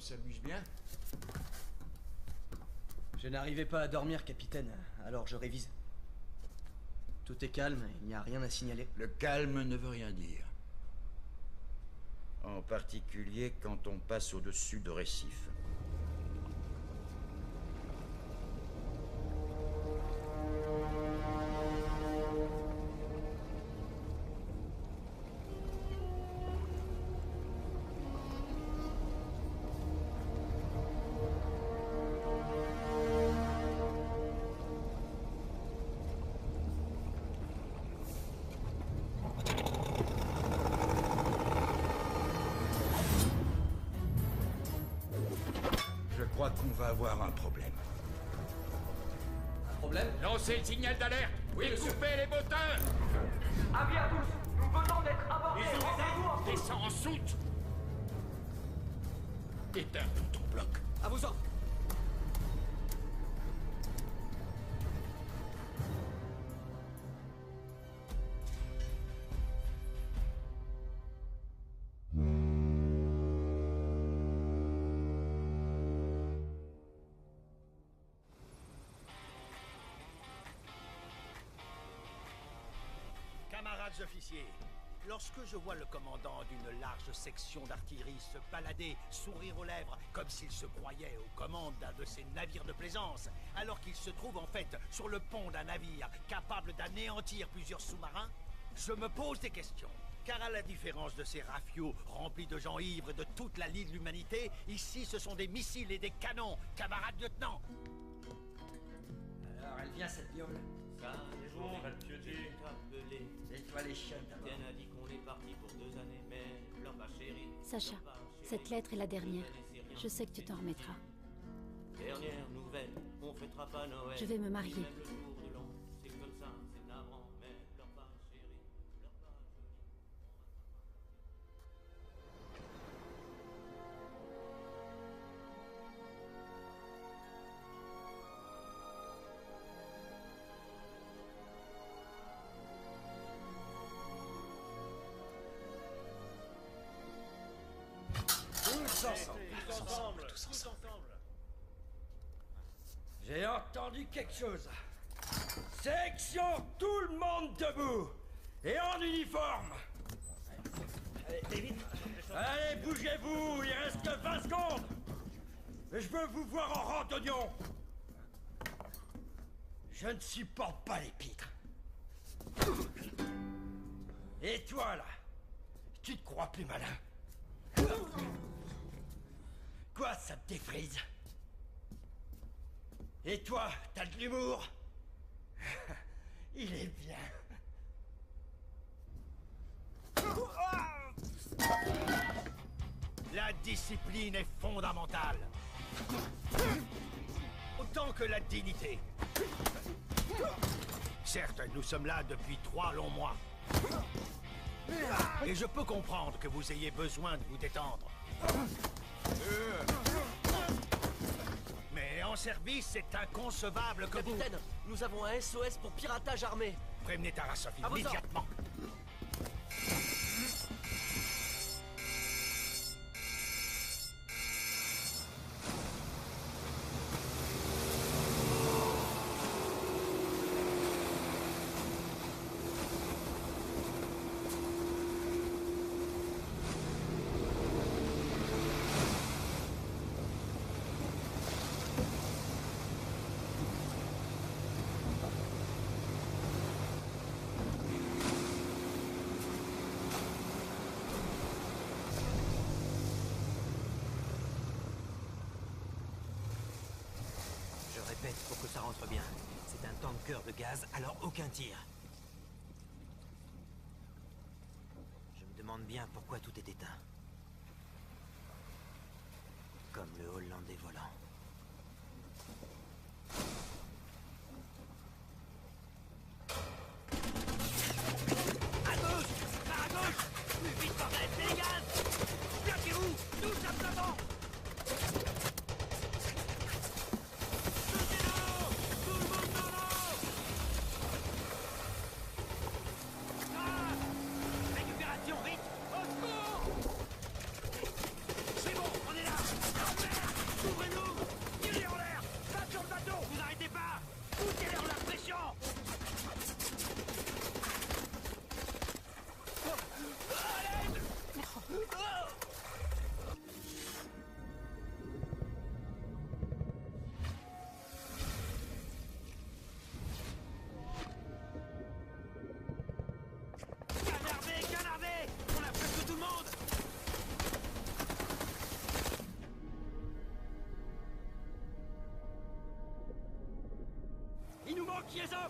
s'amuse bien. Je n'arrivais pas à dormir, capitaine, alors je révise. Tout est calme, il n'y a rien à signaler. Le calme ne veut rien dire. En particulier quand on passe au-dessus de récifs. Je crois qu'on va avoir un problème. Un problème? Lancez le signal d'alerte. Oui, coupez les moteurs. Avis à tous, nous venons d'être abordés. Descends en soute. Éteins tout ton bloc. À vos ordres. Camarades officiers, lorsque je vois le commandant d'une large section d'artillerie se balader, sourire aux lèvres, comme s'il se croyait aux commandes d'un de ces navires de plaisance, alors qu'il se trouve en fait sur le pont d'un navire capable d'anéantir plusieurs sous-marins, je me pose des questions. Car à la différence de ces rafiaux remplis de gens ivres et de toute la lie de l'humanité, ici ce sont des missiles et des canons, camarades lieutenants. Alors, elle vient, cette viole. Ça, les jours va te pioter. C'est-toi les chiens, d'abord. Ken a dit qu'on est parti pour 2 années, mais pleure pas, chérie. Sacha, cette lettre est la dernière. Je sais que tu t'en remettras. Dernière nouvelle, on fêtera pas Noël. Je vais me marier. Même le jour de l'an, c'est comme ça, c'est navrant, mais pleure pas, chérie. Pleure pas, Tous ensemble. J'ai entendu quelque chose. Section, tout le monde debout. Et en uniforme. Allez, bougez-vous, il reste que 20 secondes. Je veux vous voir en rang d'oignon. Je ne supporte pas les pitres. Et toi, là, tu te crois plus malin? Quoi, ça te défrise? Et toi, t'as de l'humour? Il est bien. La discipline est fondamentale. Autant que la dignité. Certes, nous sommes là depuis 3 longs mois. Et je peux comprendre que vous ayez besoin de vous détendre. Mais en service, c'est inconcevable que vous... Capitaine, nous avons un SOS pour piratage armé. Prévenez Tarasov À vos immédiatement. Je répète pour que ça rentre bien. C'est un tanker de gaz, alors aucun tir. Je me demande bien pourquoi tout est éteint. Comme le Hollandais volant. À gauche! Par à gauche! Plus vite, bordel! C'est les gaz! Bloquez-vous! Tous à l'avant! Récupération, vite! Au secours! C'est bon, on est là! Manquiez-en!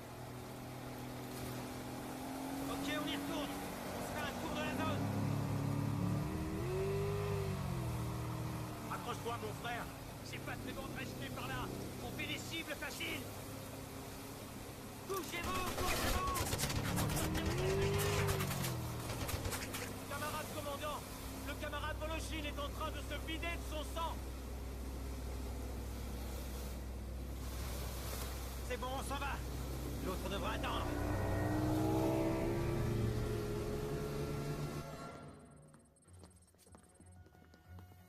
Ok, on y retourne. On se fait un tour de la zone. Accroche-toi, mon frère. C'est pas très bon de rester par là. On fait des cibles faciles. Couchez-vous, couchez-vous! Camarade commandant, le camarade Voloshin est en train de se vider de son sang. C'est bon, on s'en va. L'autre devra attendre.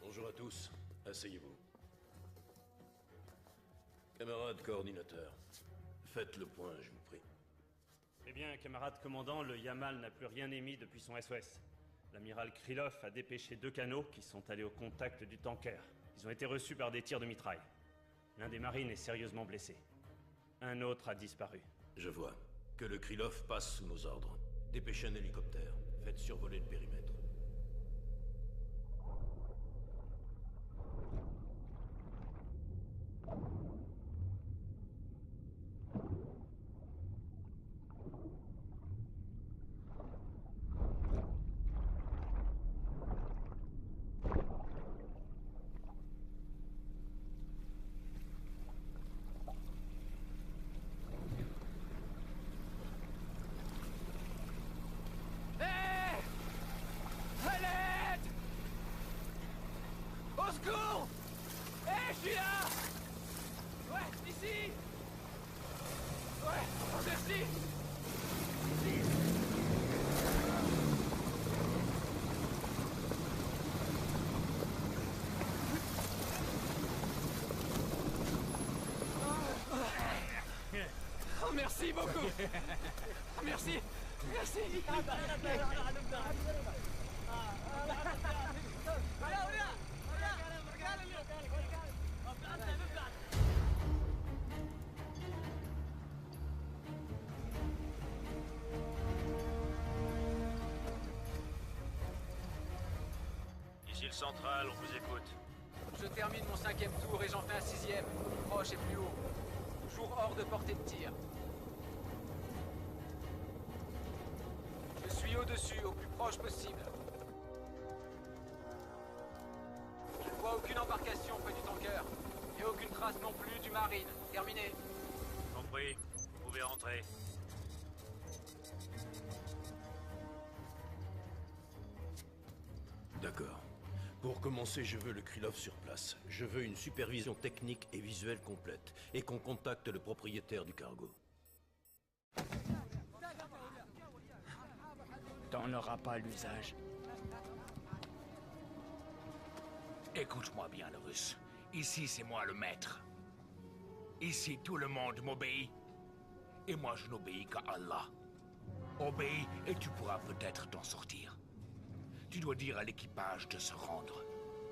Bonjour à tous. Asseyez-vous. Camarade coordinateur, faites le point, je vous prie. Eh bien, camarade commandant, le Yamal n'a plus rien émis depuis son SOS. L'amiral Krylov a dépêché 2 canots qui sont allés au contact du tanker. Ils ont été reçus par des tirs de mitraille. L'un des marines est sérieusement blessé. Un autre a disparu. Je vois. Que le Krylov passe sous nos ordres. Dépêchez un hélicoptère. Faites survoler le périmètre. Au secours! Hé, je suis là! Ouais, ici! Ouais, merci! Oh, merci beaucoup! Merci! Merci! Ici le central, on vous écoute. Je termine mon 5e tour et j'en fais un 6e, plus proche et plus haut. Toujours hors de portée de tir. Je suis au-dessus, au plus proche possible. Je ne vois aucune embarcation près du tanker. Et aucune trace non plus du marine. Terminé. Compris. Vous pouvez rentrer. D'accord. Pour commencer, je veux le Krylov sur place. Je veux une supervision technique et visuelle complète. Et qu'on contacte le propriétaire du cargo. T'en auras pas l'usage. Écoute-moi bien, le russe. Ici, c'est moi le maître. Ici, tout le monde m'obéit. Et moi, je n'obéis qu'à Allah. Obéis et tu pourras peut-être t'en sortir. Tu dois dire à l'équipage de se rendre.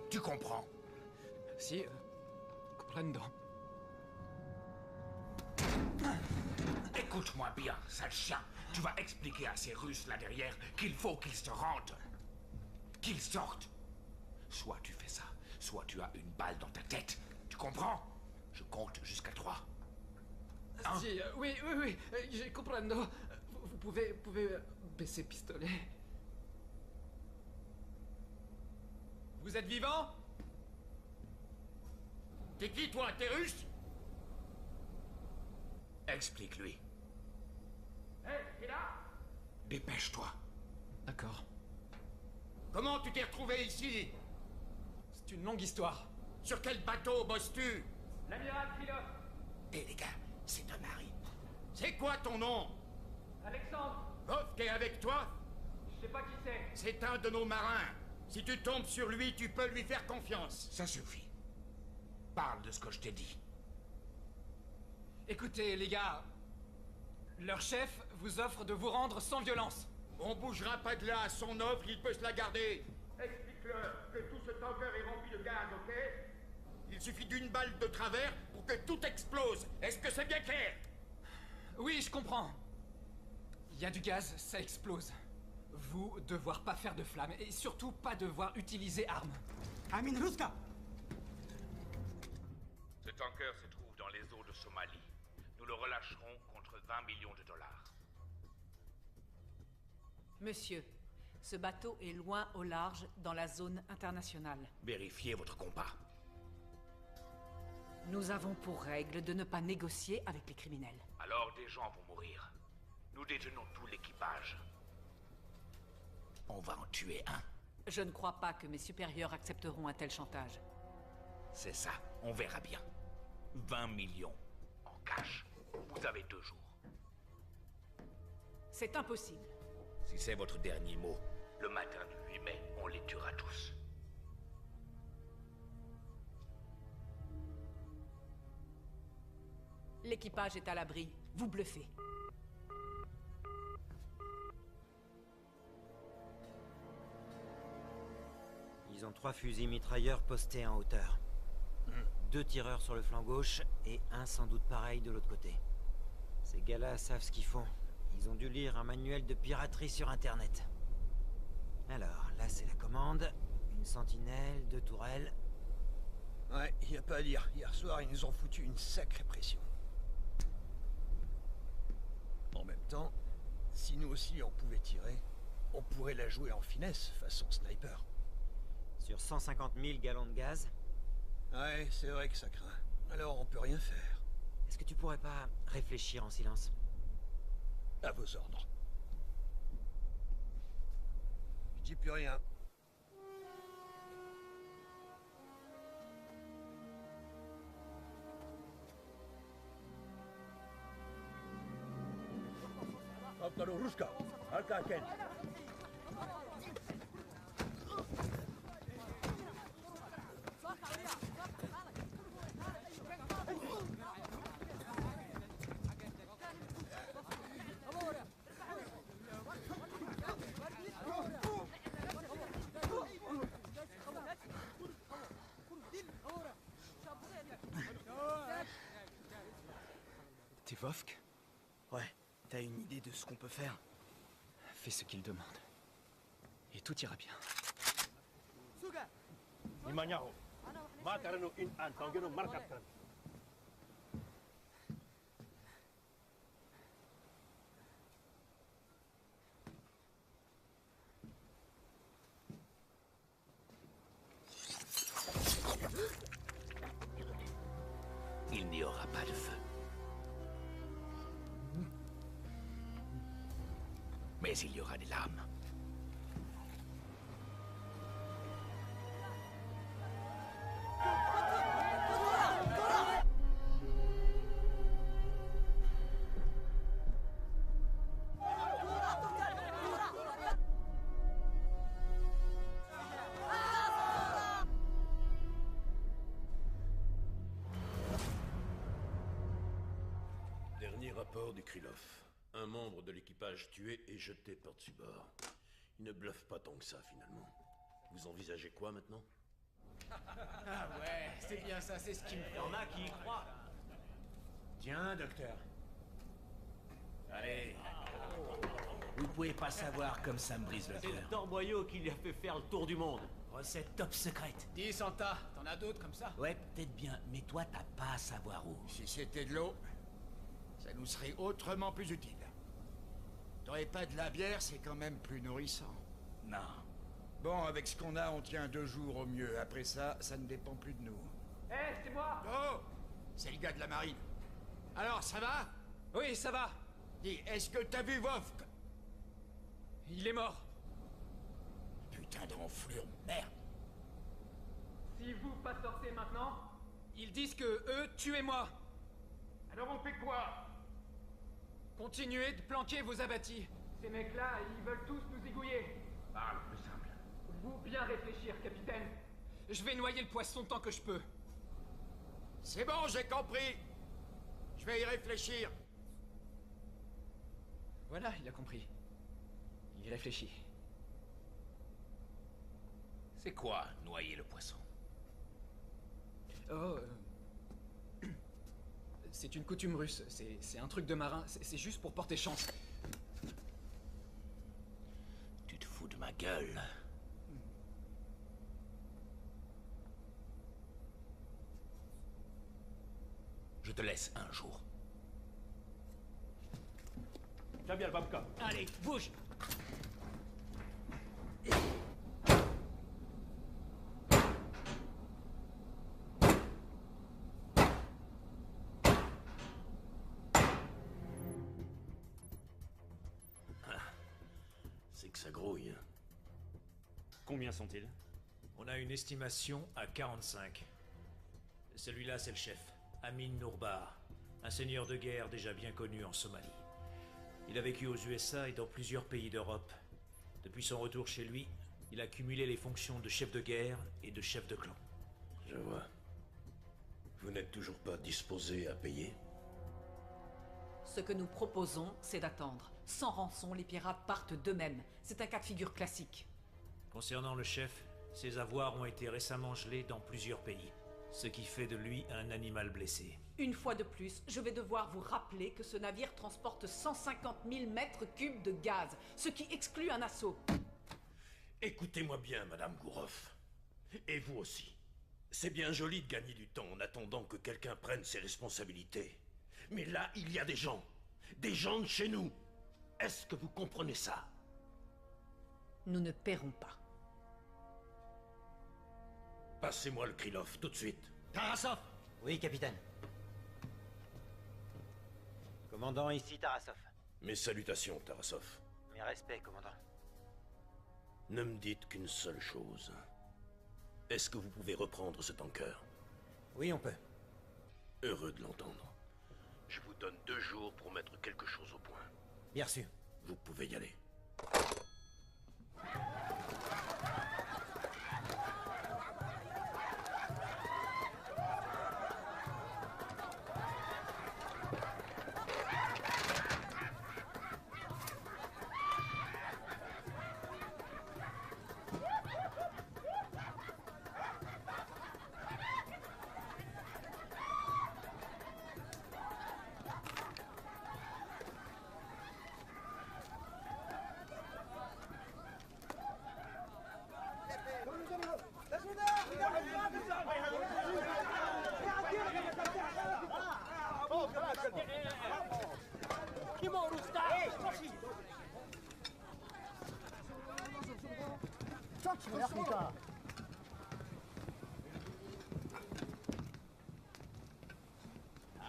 Tu comprends? Si, comprendo. Écoute-moi bien, sale chien. Tu vas expliquer à ces Russes là derrière qu'il faut qu'ils se rendent. Qu'ils sortent. Soit tu fais ça, soit tu as une balle dans ta tête. Tu comprends? Je compte jusqu'à 3. Hein? Si, oui, je comprendo. Vous pouvez baisser pistolet. Vous êtes vivant? T'es qui, toi? T'es russe? Explique-lui. Hé, t'es là? Dépêche-toi. D'accord. Comment tu t'es retrouvé ici? C'est une longue histoire. Sur quel bateau bosses-tu? L'amiral Krylov. Hé, les gars, c'est un mari. C'est quoi ton nom? Alexandre. Vovk est avec toi? Je sais pas qui c'est. C'est un de nos marins. Si tu tombes sur lui, tu peux lui faire confiance. Ça suffit. Parle de ce que je t'ai dit. Écoutez, les gars. Leur chef vous offre de vous rendre sans violence. On bougera pas de là. À son offre, il peut se la garder. Explique-leur que tout ce tanker est rempli de gaz, ok? Il suffit d'une balle de travers pour que tout explose. Est-ce que c'est bien clair? Oui, je comprends. Il y a du gaz, ça explose. Vous, devoir pas faire de flammes, et surtout pas devoir utiliser armes. Amin Ruska! Ce tanker se trouve dans les eaux de Somalie. Nous nous le relâcherons contre 20 millions de dollars. Monsieur, ce bateau est loin au large dans la zone internationale. Vérifiez votre compas. Nous avons pour règle de ne pas négocier avec les criminels. Alors des gens vont mourir. Nous détenons tout l'équipage. On va en tuer un. Je ne crois pas que mes supérieurs accepteront un tel chantage. C'est ça, on verra bien. 20 millions en cash. Vous avez 2 jours. C'est impossible. Si c'est votre dernier mot, le matin du 8 mai, on les tuera tous. L'équipage est à l'abri. Vous bluffez. Ils ont 3 fusils mitrailleurs postés en hauteur. 2 tireurs sur le flanc gauche et un sans doute pareil de l'autre côté. Ces gars-là savent ce qu'ils font. Ils ont dû lire un manuel de piraterie sur Internet. Alors, là c'est la commande. Une sentinelle, 2 tourelles. Ouais, y a pas à dire. Hier soir, ils nous ont foutu une sacrée pression. En même temps, si nous aussi on pouvait tirer, on pourrait la jouer en finesse, façon sniper. Sur 150 000 gallons de gaz. Ouais, c'est vrai que ça craint. Alors on peut rien faire. Est-ce que tu pourrais pas réfléchir en silence? À vos ordres. Je dis plus rien. T'es Vovk? Ouais, t'as une idée de ce qu'on peut faire? Fais ce qu'il demande. Et tout ira bien. Il n'y aura pas de feu. Mais il y aura des larmes. Dernier rapport du Krylov. Un membre de l'équipage tué et jeté par-dessus bord. Il ne bluffe pas tant que ça, finalement. Vous envisagez quoi, maintenant? Ah ouais, c'est bien ça, c'est ce qui me fait. Y en a qui y croient. Tiens, docteur. Allez. Vous pouvez pas savoir comme ça me brise le cœur. C'est le Torboyau qui lui a fait faire le tour du monde. Recette top secrète. Dis Santa, t'en as d'autres comme ça? Ouais, peut-être bien, mais toi t'as pas à savoir où. Si c'était de l'eau, ça nous serait autrement plus utile. T'aurais pas de la bière, c'est quand même plus nourrissant. Non. Bon, avec ce qu'on a, on tient 2 jours au mieux. Après ça, ça ne dépend plus de nous. Hé, c'est moi! Oh! C'est le gars de la marine. Alors, ça va? Oui, ça va. Dis, est-ce que t'as vu Vovk? Il est mort. Putain d'enflure, merde! Si vous pas sortez maintenant, ils disent que eux, tuez-moi. Alors on fait quoi? Continuez de planquer vos abattis. Ces mecs-là, ils veulent tous nous zigouiller. Parle plus simple. Vous bien réfléchir, capitaine. Je vais noyer le poisson tant que je peux. C'est bon, j'ai compris. Je vais y réfléchir. Voilà, il a compris. Il réfléchit. C'est quoi, noyer le poisson? Oh... C'est une coutume russe, c'est un truc de marin, c'est juste pour porter chance. Tu te fous de ma gueule. Je te laisse un jour. Tiens bien le babka. Allez, bouge. C'est que ça grouille. Combien sont-ils? On a une estimation à 45. Celui-là, c'est le chef, Amin Nourbar, un seigneur de guerre déjà bien connu en Somalie. Il a vécu aux USA et dans plusieurs pays d'Europe. Depuis son retour chez lui, il a cumulé les fonctions de chef de guerre et de chef de clan. Je vois. Vous n'êtes toujours pas disposé à payer? Ce que nous proposons, c'est d'attendre. Sans rançon, les pirates partent d'eux-mêmes. C'est un cas de figure classique. Concernant le chef, ses avoirs ont été récemment gelés dans plusieurs pays, ce qui fait de lui un animal blessé. Une fois de plus, je vais devoir vous rappeler que ce navire transporte 150 000 mètres cubes de gaz, ce qui exclut un assaut. Écoutez-moi bien, Madame Gouroff. Et vous aussi. C'est bien joli de gagner du temps en attendant que quelqu'un prenne ses responsabilités. Mais là, il y a des gens. Des gens de chez nous. Est-ce que vous comprenez ça? Nous ne paierons pas. Passez-moi le Krylov, tout de suite. Tarasov! Oui, capitaine. Commandant, ici Tarasov. Mes salutations, Tarasov. Mes respects, commandant. Ne me dites qu'une seule chose. Est-ce que vous pouvez reprendre ce tanker? Oui, on peut. Heureux de l'entendre. Je vous donne 2 jours pour mettre quelque chose au point. Bien sûr. Vous pouvez y aller.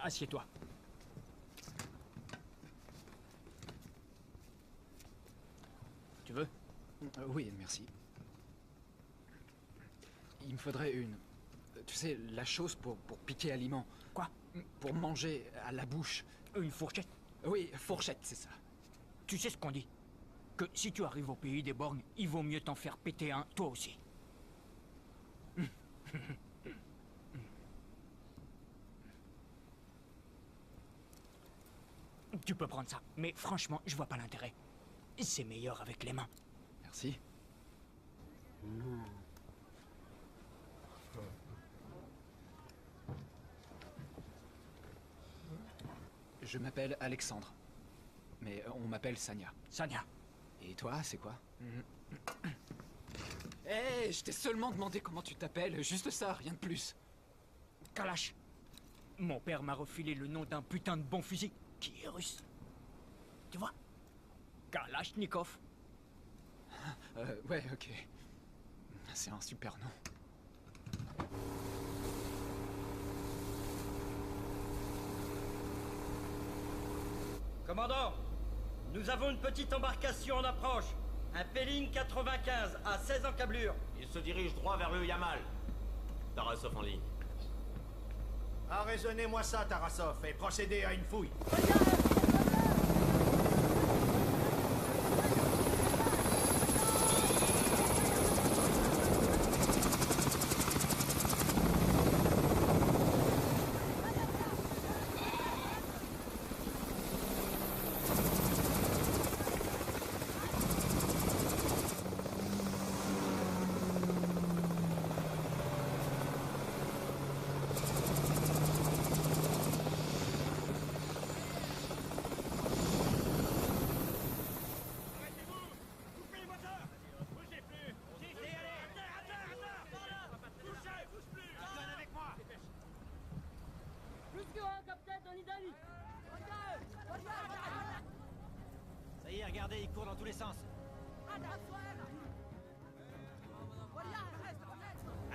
Assieds-toi. Tu veux? Oui, merci. Il me faudrait une... Tu sais, la chose pour piquer aliment. Quoi? Pour manger à la bouche. Une fourchette? Oui, fourchette, c'est ça. Tu sais ce qu'on dit? Que si tu arrives au pays des borgnes, il vaut mieux t'en faire péter un, toi aussi. Tu peux prendre ça, mais franchement, je vois pas l'intérêt. C'est meilleur avec les mains. Merci. Je m'appelle Alexandre. Mais on m'appelle Sanya. Sanya. Et toi, c'est quoi? Hé, je t'ai seulement demandé comment tu t'appelles, juste ça, rien de plus. Kalash. Mon père m'a refilé le nom d'un putain de bon fusil qui est russe. Tu vois? Kalachnikov. Ouais, ok. C'est un super nom. Commandant, nous avons une petite embarcation en approche. Un Pelling 95 à 16 encablures. Il se dirige droit vers le Yamal. Tarasov en ligne. Arraisonnez-moi ça, Tarasov, et procédez à une fouille. Ça y est, regardez, il court dans tous les sens.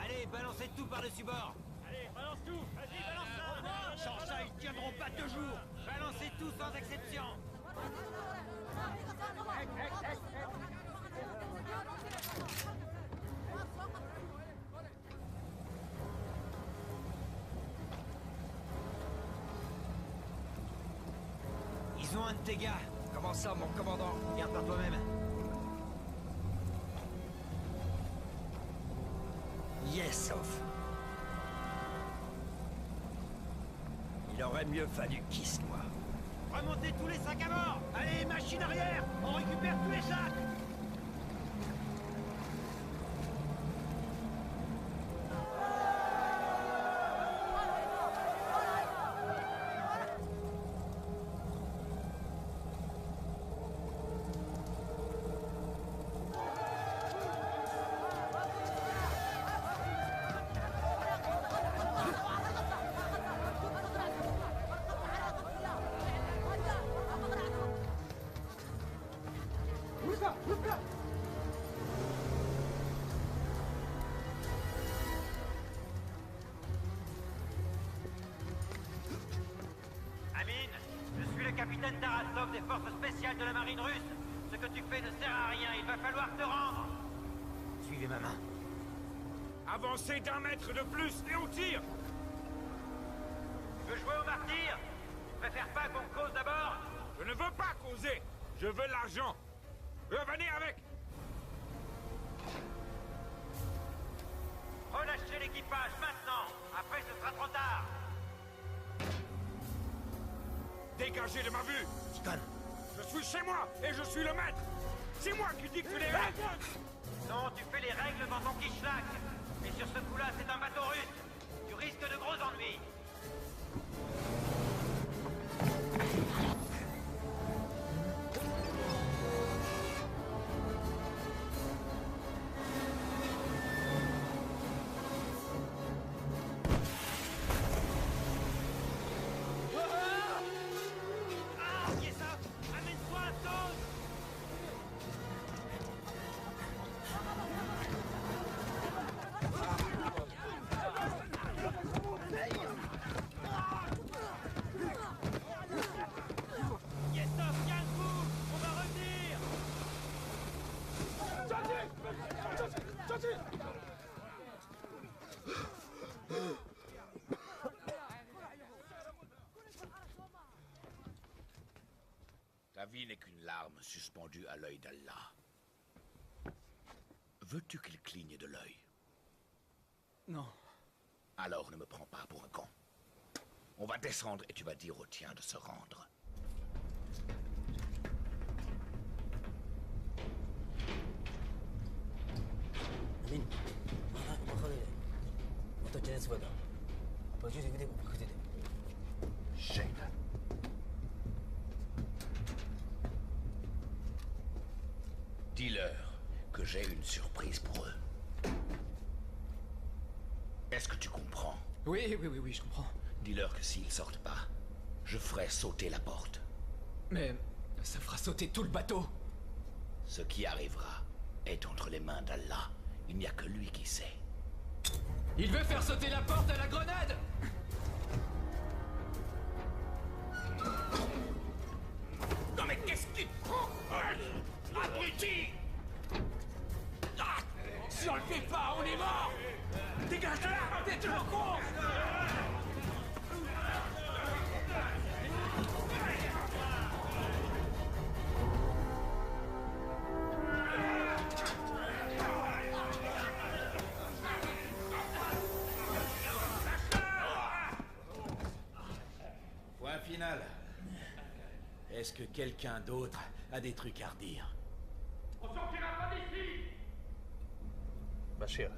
Allez, balancez tout par-dessus bord. Allez, balance tout. Vas-y, balance ça. Sans ça, ils tiendront pas 2 jours. Balancez tout sans exception. Ils ont un de tes gars. Comment ça, mon commandant? Regarde par toi-même. Yes, off. Il aurait mieux fallu qu'il se noie. Remontez tous les sacs à bord. Allez, machine arrière. On récupère tous les sacs. Amine, je suis le capitaine Tarasov des forces spéciales de la marine russe. Ce que tu fais ne sert à rien, il va falloir te rendre. Suivez ma main. Avancez d'1 mètre de plus et on tire. Tu veux jouer au martyr? Tu préfères pas qu'on cause d'abord? Je ne veux pas causer. Je veux l'argent. Revenez avec. Relâchez l'équipage maintenant. Après, ce sera trop tard. Dégagez de ma vue. Stan. Je suis chez moi et je suis le maître. C'est moi qui dicte les règles. Non, tu fais les règles dans ton Kishlak. Mais sur ce coup-là, c'est un bateau russe. Tu risques de gros ennuis. Ta vie n'est qu'une larme suspendue à l'œil d'Allah. Veux-tu qu'il cligne de l'œil? Non. Alors ne me prends pas pour un con. On va descendre et tu vas dire au tien de se rendre. Shane. Dis-leur que j'ai une surprise pour eux. Est-ce que tu comprends? Oui, je comprends. Dis-leur que s'ils sortent pas, je ferai sauter la porte. Mais ça fera sauter tout le bateau. Ce qui arrivera est entre les mains d'Allah. Il n'y a que lui qui sait. Il veut faire sauter la porte à la grenade! Non mais qu'est-ce qui te prend? Abruti! Ah, si on le fait pas, on est mort! Dégage de là! T'es toujours con! Point final. Est-ce que quelqu'un d'autre a des trucs à redire? On sortira pas d'ici! Bashir.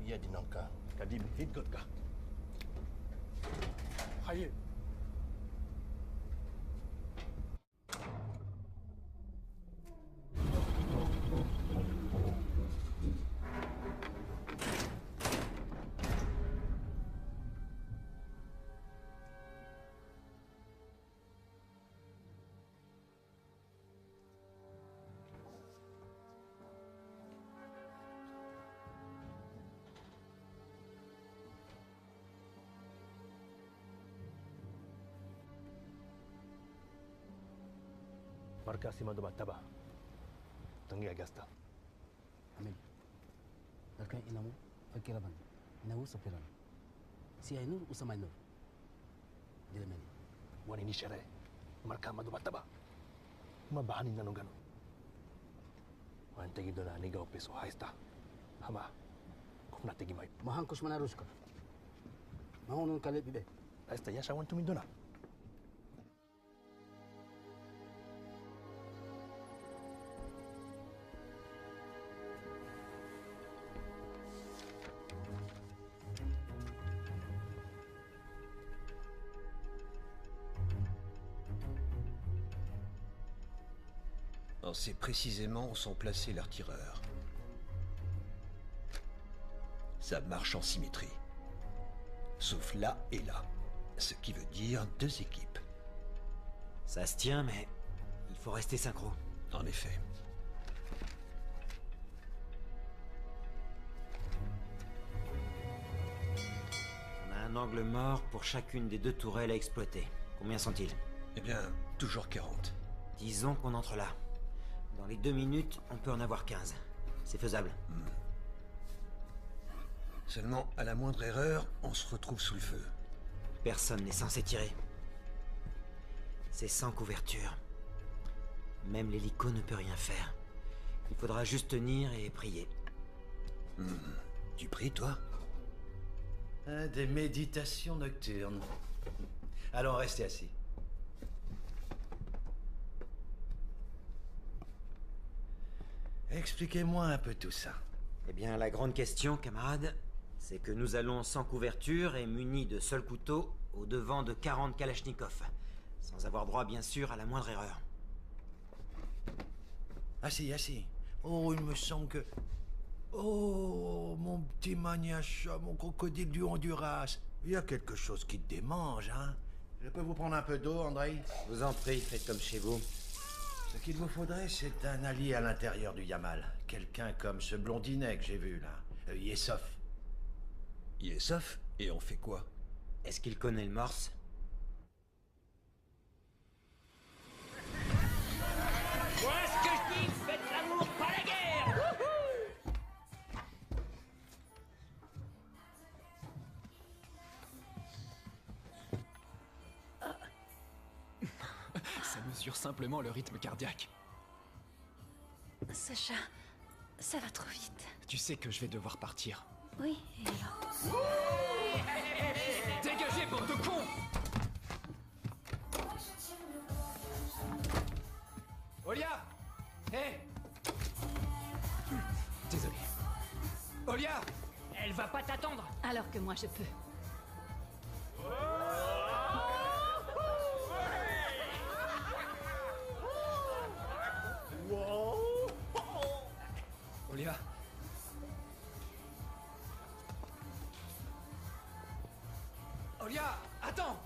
Iya dinangka. Kadim hidgot ka. Haye. Marca acima de Bataba. Tangi Agasta. Amin. Dalkan inamu fakiraban. Inawu sopiran. Si Ainur usama Ainur. Dilemani. Wani ni shere. Marca madu Bataba. Mabahani nanungano. Wan tegi dona niga opeso haista. Hama. Kufna tegi mai. Mahankush manarushka. Mahonun kale bibe. Haista yasha wan tumi dona. On sait précisément où sont placés leurs tireurs. Ça marche en symétrie. Sauf là et là. Ce qui veut dire 2 équipes. Ça se tient, mais il faut rester synchro. En effet. On a un angle mort pour chacune des 2 tourelles à exploiter. Combien sont-ils? Eh bien, toujours 40. Disons qu'on entre là. Dans les 2 minutes, on peut en avoir 15. C'est faisable. Seulement, à la moindre erreur, on se retrouve sous le feu. Personne n'est censé tirer. C'est sans couverture. Même l'hélico ne peut rien faire. Il faudra juste tenir et prier. Tu pries, toi? Des méditations nocturnes. Allons, restez assis. Expliquez-moi un peu tout ça. Eh bien, la grande question, camarade, c'est que nous allons sans couverture et munis de seuls couteaux au devant de 40 Kalachnikov. Sans avoir droit, bien sûr, à la moindre erreur. Assis, assis. Oh, il me semble que... Oh, mon petit maniacha, mon crocodile du Honduras. Il y a quelque chose qui te démange, hein? Je peux vous prendre un peu d'eau, Andrei? Je vous en prie, faites comme chez vous. Ce qu'il vous faudrait, c'est un allié à l'intérieur du Yamal. Quelqu'un comme ce blondinet que j'ai vu, là. Yesov. Yesov? Et on fait quoi? Est-ce qu'il connaît le morse? Voilà ce que je dis, faites l'amour, pas la guerre. Ça mesure simplement le rythme cardiaque. Sacha, ça va trop vite. Tu sais que je vais devoir partir. Oui, et alors? Dégagez, bande de cons! Olia! Hé! Désolé. Olia! Elle va pas t'attendre. Alors que moi je peux. Olia! Olia! Attends!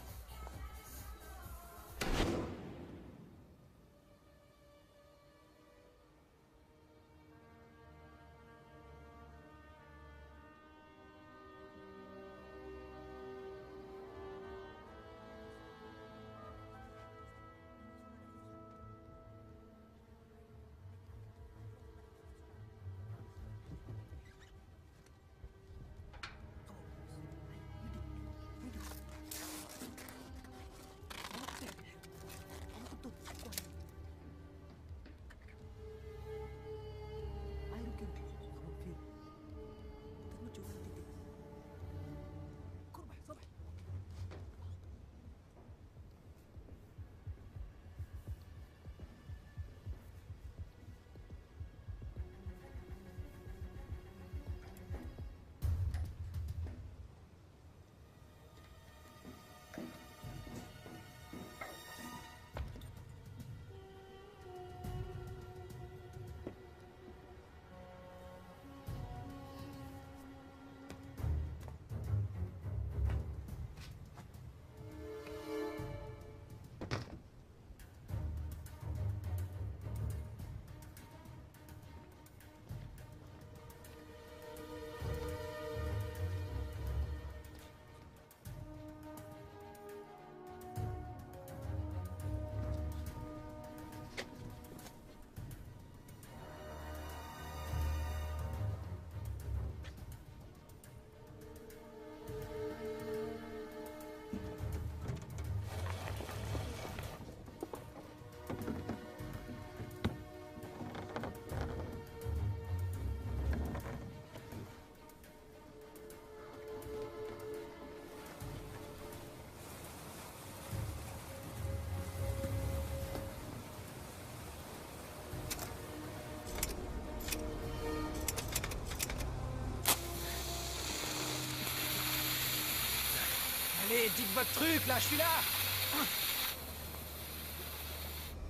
Allez, dites votre truc, là, je suis là.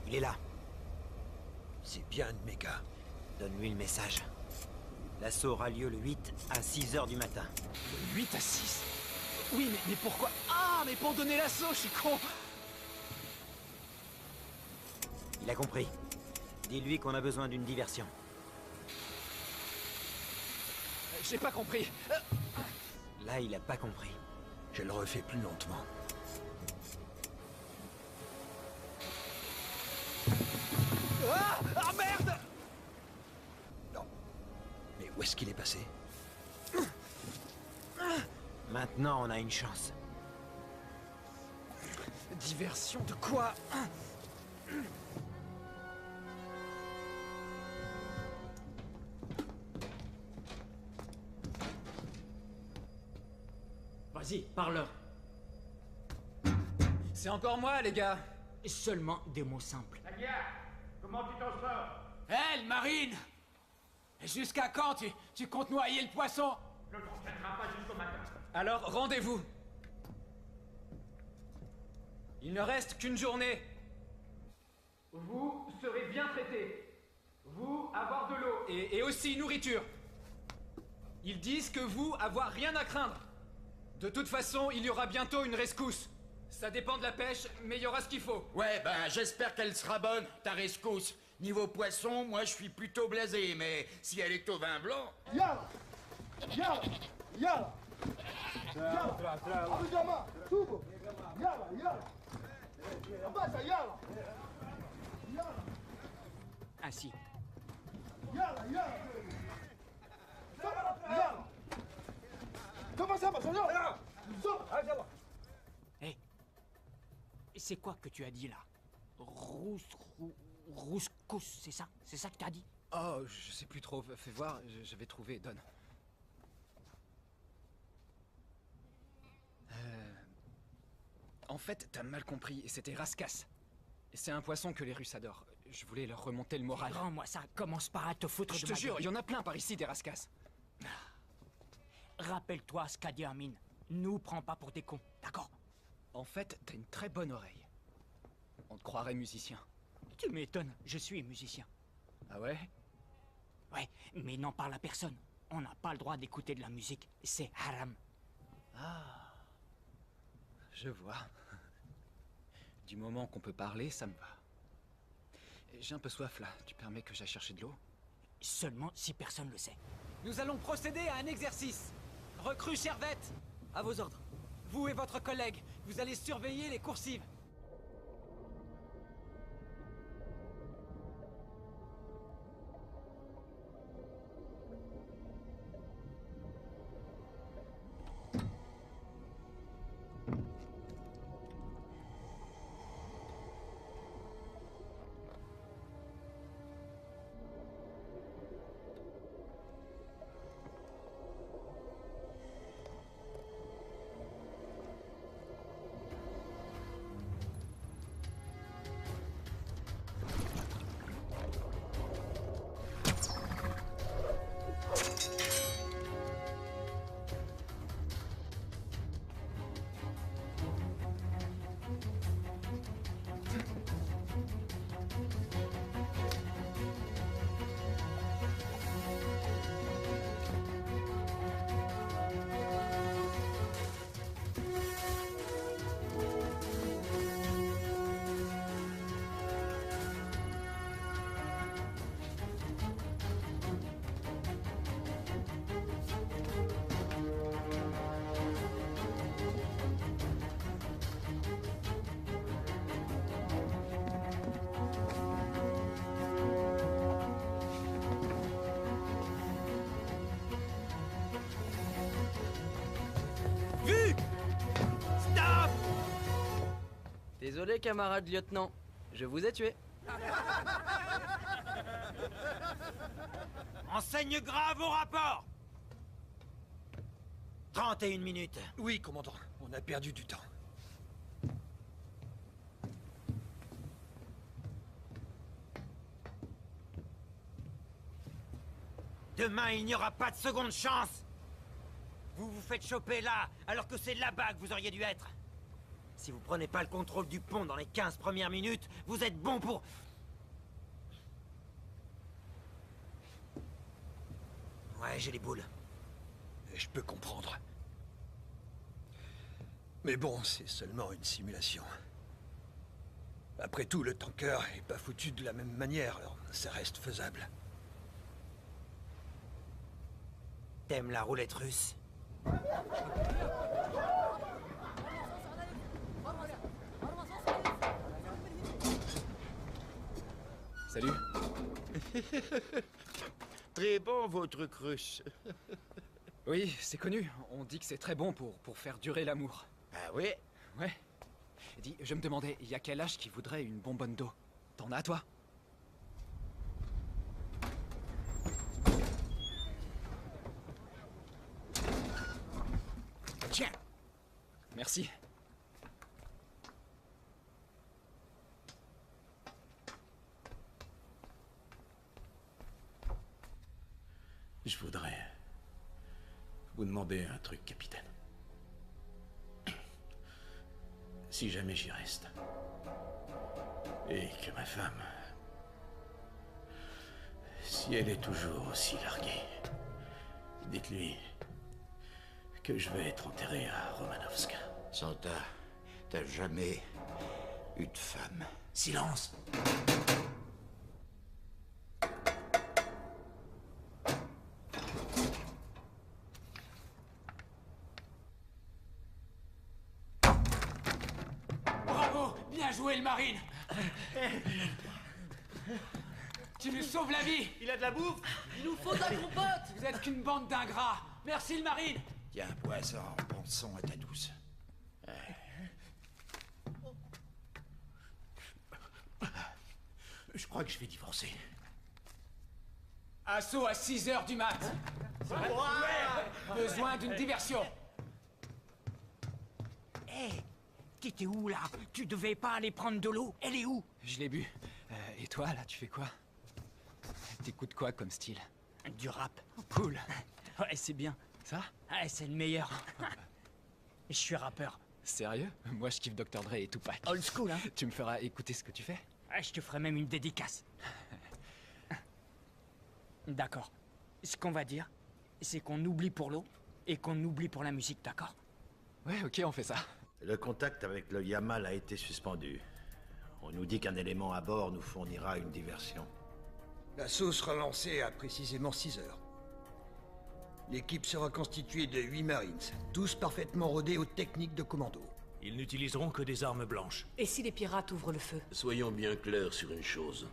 Il est là. C'est bien un de mes gars. Donne-lui le message. L'assaut aura lieu le 8 à 6 h du matin. Le 8 à 6? Oui, mais pourquoi? Ah, mais pour donner l'assaut, je suis con. Il a compris. Dis-lui qu'on a besoin d'une diversion. J'ai pas compris. Là, il a pas compris. Je le refais plus lentement. Ah! Ah merde! Non. Mais où est-ce qu'il est passé? Maintenant, on a une chance. Diversion de quoi? Vas-y, parle-leur. C'est encore moi, les gars. Seulement des mots simples. Nadia, comment tu t'en sors? Hé, le marine! Jusqu'à quand tu comptes noyer le poisson? Je ne t'entraînerai pas jusqu'au matin. Alors, rendez-vous. Il ne reste qu'une journée. Vous serez bien traités. Vous, avoir de l'eau. Et aussi nourriture. Ils disent que vous, avoir rien à craindre. De toute façon, il y aura bientôt une rescousse. Ça dépend de la pêche, mais il y aura ce qu'il faut. Ouais, ben j'espère qu'elle sera bonne, ta rescousse. Niveau poisson, moi je suis plutôt blasé, mais si elle est au vin blanc... Yala! Yala! Yala! Yala! Abu Jama! Sugo! Yala! Yala! Abasa! Yala! Yala! Ainsi. Yala! Yala! Yala! Comment ça va, Seigneur? Hé! C'est quoi que tu as dit là? Rouscous, c'est ça? C'est ça que t'as dit? Oh, je sais plus trop. Fais voir, j'avais trouvé. Donne. En fait, t'as mal compris. C'était Raskas. Et c'est un poisson que les Russes adorent. Je voulais leur remonter le moral. Rends-moi ça. Commence par à te foutre de Je ma te jure, gueule. il y en a plein par ici, des Raskas. Rappelle-toi ce qu'a dit Amin. Nous prends pas pour des cons, d'accord? En fait, t'as une très bonne oreille. On te croirait musicien. Tu m'étonnes, je suis musicien. Ah ouais? Ouais, mais n'en parle à personne. On n'a pas le droit d'écouter de la musique. C'est haram. Ah. Je vois. Du moment qu'on peut parler, ça me va. J'ai un peu soif là. Tu permets que j'aille chercher de l'eau? Seulement si personne le sait. Nous allons procéder à un exercice. Recrue Servette, à vos ordres. Vous et votre collègue, vous allez surveiller les coursives. Désolé, camarade lieutenant. Je vous ai tué. Enseigne grave au rapport! 31 minutes. Oui, commandant. On a perdu du temps. Demain, il n'y aura pas de seconde chance. Vous vous faites choper là, alors que c'est là-bas que vous auriez dû être. Si vous prenez pas le contrôle du pont dans les 15 premières minutes, vous êtes bon pour... Ouais, j'ai les boules. Je peux comprendre. Mais bon, c'est seulement une simulation. Après tout, le tanker est pas foutu de la même manière, alors ça reste faisable. T'aimes la roulette russe? Salut. Très bon, vos trucs russes. Oui, c'est connu. On dit que c'est très bon pour faire durer l'amour. Ah oui? Ouais. Dis, je me demandais, il y a quel âge qui voudrait une bonbonne d'eau? T'en as, toi? Tiens. Merci. Je voudrais vous demander un truc, capitaine. Si jamais j'y reste, et que ma femme, si elle est toujours aussi larguée, dites-lui que je vais être enterré à Romanovska. Santa, t'as jamais eu de femme. Silence! Bravo! Bien joué, le marine! Tu nous sauves la vie! Il a de la bouffe? Il nous faut de la compote! Vous êtes qu'une bande d'ingrats! Merci, le marine! Tiens, poisson, pensons à ta douce. Je crois que je vais divorcer. Assaut à 6 h du mat! Besoin d'une diversion! Hé! T'étais où, là? Tu devais pas aller prendre de l'eau? Elle est où? Je l'ai bu. Et toi, là, tu fais quoi? T'écoutes quoi comme style? Du rap. Cool. Ouais, c'est bien. Ça? Ouais, c'est le meilleur. Je suis rappeur. Sérieux? Moi, je kiffe Dr. Dre et Tupac. Old school, hein? Tu me feras écouter ce que tu fais? Ouais, je te ferai même une dédicace. D'accord. Ce qu'on va dire, c'est qu'on oublie pour l'eau et qu'on oublie pour la musique, d'accord? Ouais, ok, on fait ça. Le contact avec le Yamal a été suspendu. On nous dit qu'un élément à bord nous fournira une diversion. L'assaut sera lancé à précisément 6 heures. L'équipe sera constituée de 8 Marines, tous parfaitement rodés aux techniques de commando. Ils n'utiliseront que des armes blanches. Et si les pirates ouvrent le feu? Soyons bien clairs sur une chose.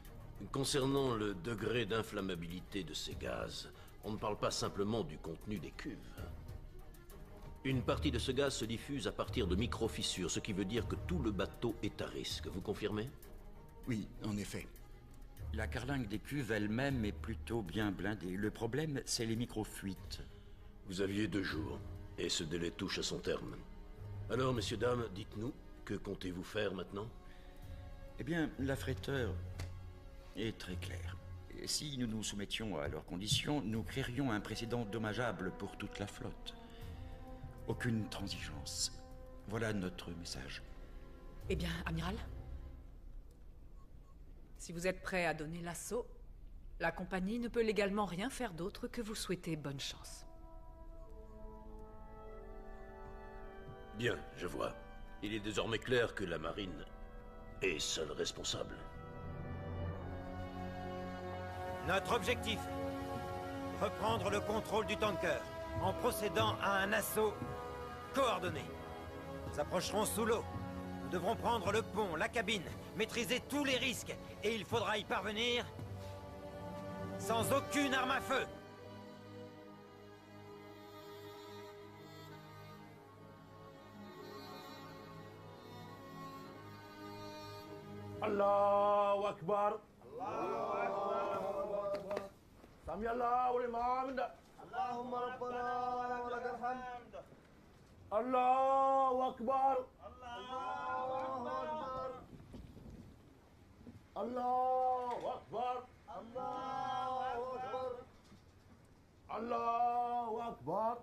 Concernant le degré d'inflammabilité de ces gaz, on ne parle pas simplement du contenu des cuves. Une partie de ce gaz se diffuse à partir de micro-fissures, ce qui veut dire que tout le bateau est à risque. Vous confirmez? Oui, en effet. La carlingue des cuves elle-même est plutôt bien blindée. Le problème, c'est les micro-fuites. Vous aviez 2 jours, et ce délai touche à son terme. Alors, messieurs, dames, dites-nous, que comptez-vous faire maintenant? Eh bien, l'affréteur est très clair. Et si nous nous soumettions à leurs conditions, nous créerions un précédent dommageable pour toute la flotte. Aucune transigence. Voilà notre message. Eh bien, amiral? Si vous êtes prêt à donner l'assaut, la compagnie ne peut légalement rien faire d'autre que vous souhaiter bonne chance. Bien, je vois. Il est désormais clair que la marine est seule responsable. Notre objectif, reprendre le contrôle du tanker en procédant à un assaut coordonné. Nous approcherons sous l'eau. Nous devrons prendre le pont, la cabine, maîtriser tous les risques, et il faudra y parvenir sans aucune arme à feu. Allahu Akbar. Sami Allahu liman hamida. Allahumma rabbana wa lakal hamd. Allahu Akbar. Allahu Akbar. Allahu Akbar. Allahu Akbar. Allahu Akbar.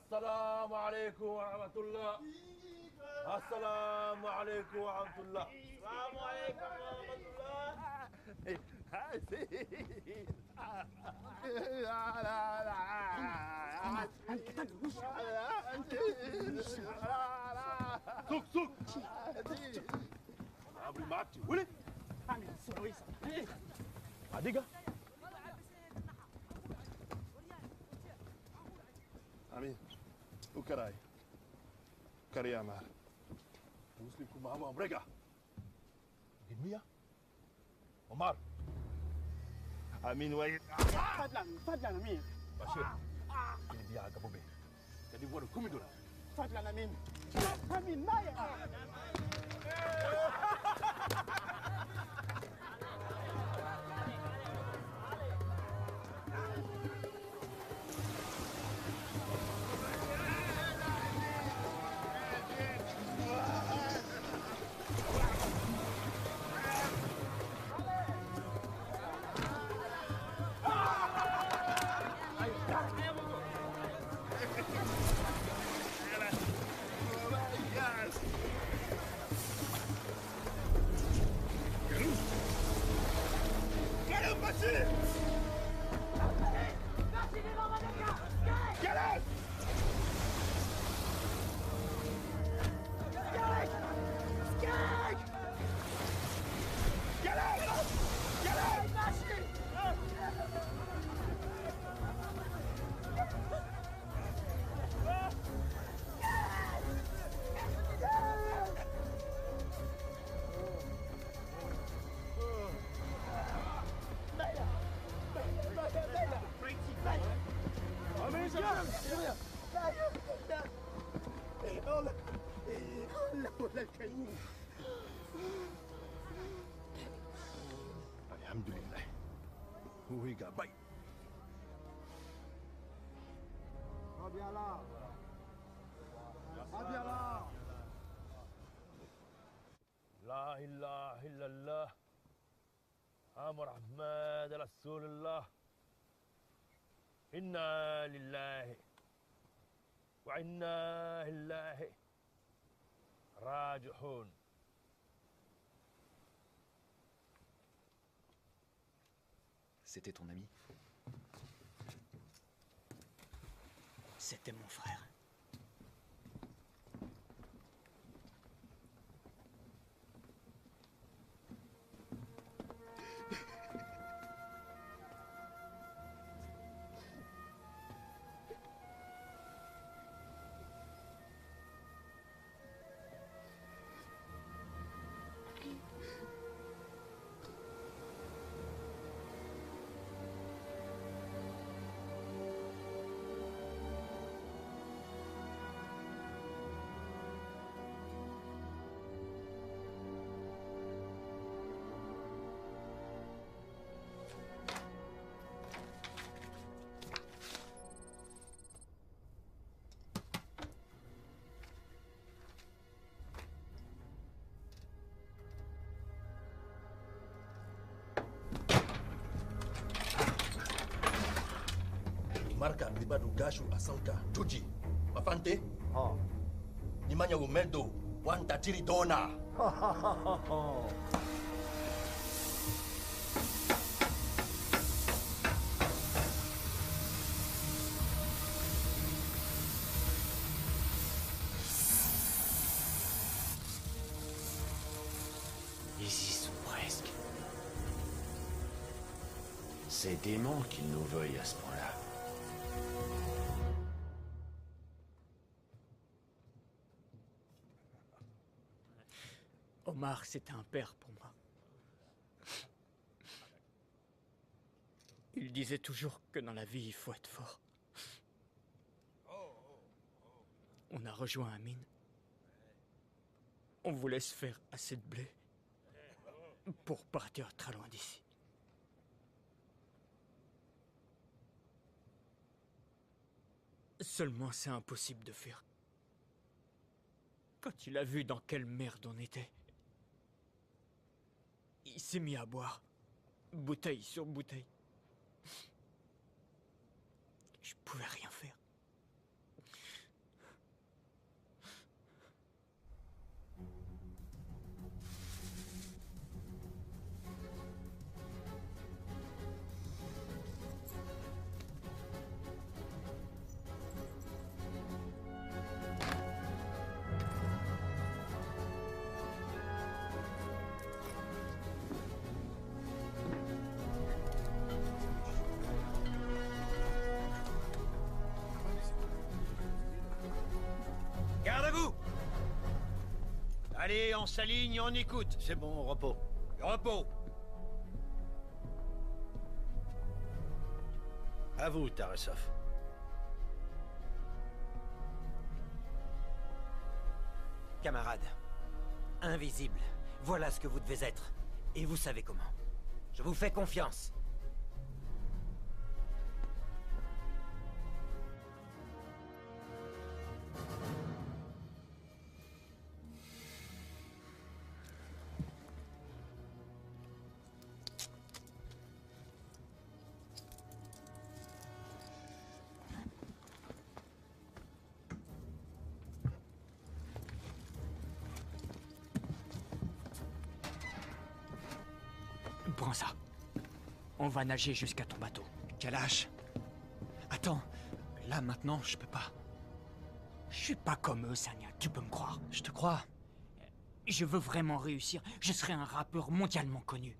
السلام عليكم ورحمة الله. السلام عليكم ورحمة الله. السلام عليكم ورحمة الله. سوق سوق. أبو معتي ولد. عديقة. Amin. Ukarai. Kariyamar. Muslim kumama mereka. Gimia. Omar. Amin Wahid. Fadlan Amin. Bashir. Ini dia agak bobe. Jadi buat kumi dulu. Fadlan Amin. Amin Maya. Alhamdulillah. Huiga baik. Rabiallah. Rabiallah. La ilaha illallah. Muhammad Rasulullah. Inna lillahi wa inna ilaihi raji'un. C'était ton ami? C'était mon frère. Marca riba do gacho asanka tuji. Mafante? Nimanya umeldo wanta tiri dona. Ils y sont presque. C'est dément qu'ils nous veuillent à ce point-là. Omar, c'était un père pour moi. Il disait toujours que dans la vie, il faut être fort. On a rejoint un mine. On voulait se faire assez de blé pour partir très loin d'ici. Seulement, c'est impossible de faire. Quand il a vu dans quelle merde on était, il s'est mis à boire, bouteille sur bouteille. Je pouvais rien faire. Allez, on s'aligne, on écoute. C'est bon, repos. Repos. À vous, Tarasov. Camarades, invisible, voilà ce que vous devez être. Et vous savez comment. Je vous fais confiance. Prends ça. On va nager jusqu'à ton bateau. Kalash. Attends. Là, maintenant, je peux pas. Je suis pas comme eux, Sanya. Tu peux me croire. Je te crois. Je veux vraiment réussir. Je serai un rappeur mondialement connu.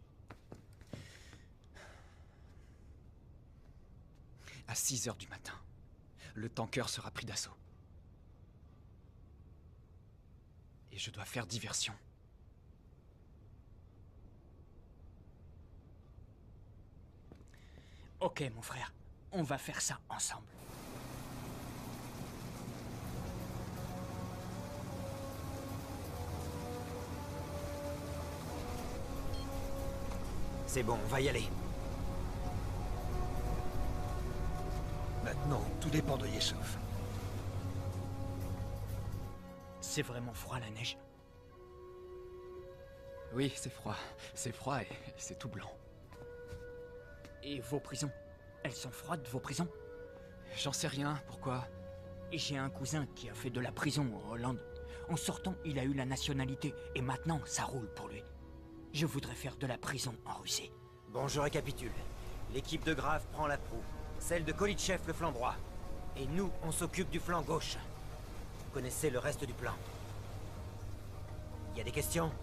À 6 heures du matin, le tanker sera pris d'assaut. Et je dois faire diversion. Ok, mon frère. On va faire ça ensemble. C'est bon, on va y aller. Maintenant, tout dépend de Yesov. C'est vraiment froid, la neige. Oui, c'est froid. C'est froid et c'est tout blanc. Et vos prisons? Elles sont froides, vos prisons? J'en sais rien, pourquoi? J'ai un cousin qui a fait de la prison en Hollande. En sortant, il a eu la nationalité, et maintenant, ça roule pour lui. Je voudrais faire de la prison en Russie. Bon, je récapitule. L'équipe de Grave prend la proue, celle de Kolitchev le flanc droit. Et nous, on s'occupe du flanc gauche. Vous connaissez le reste du plan. Il y a des questions?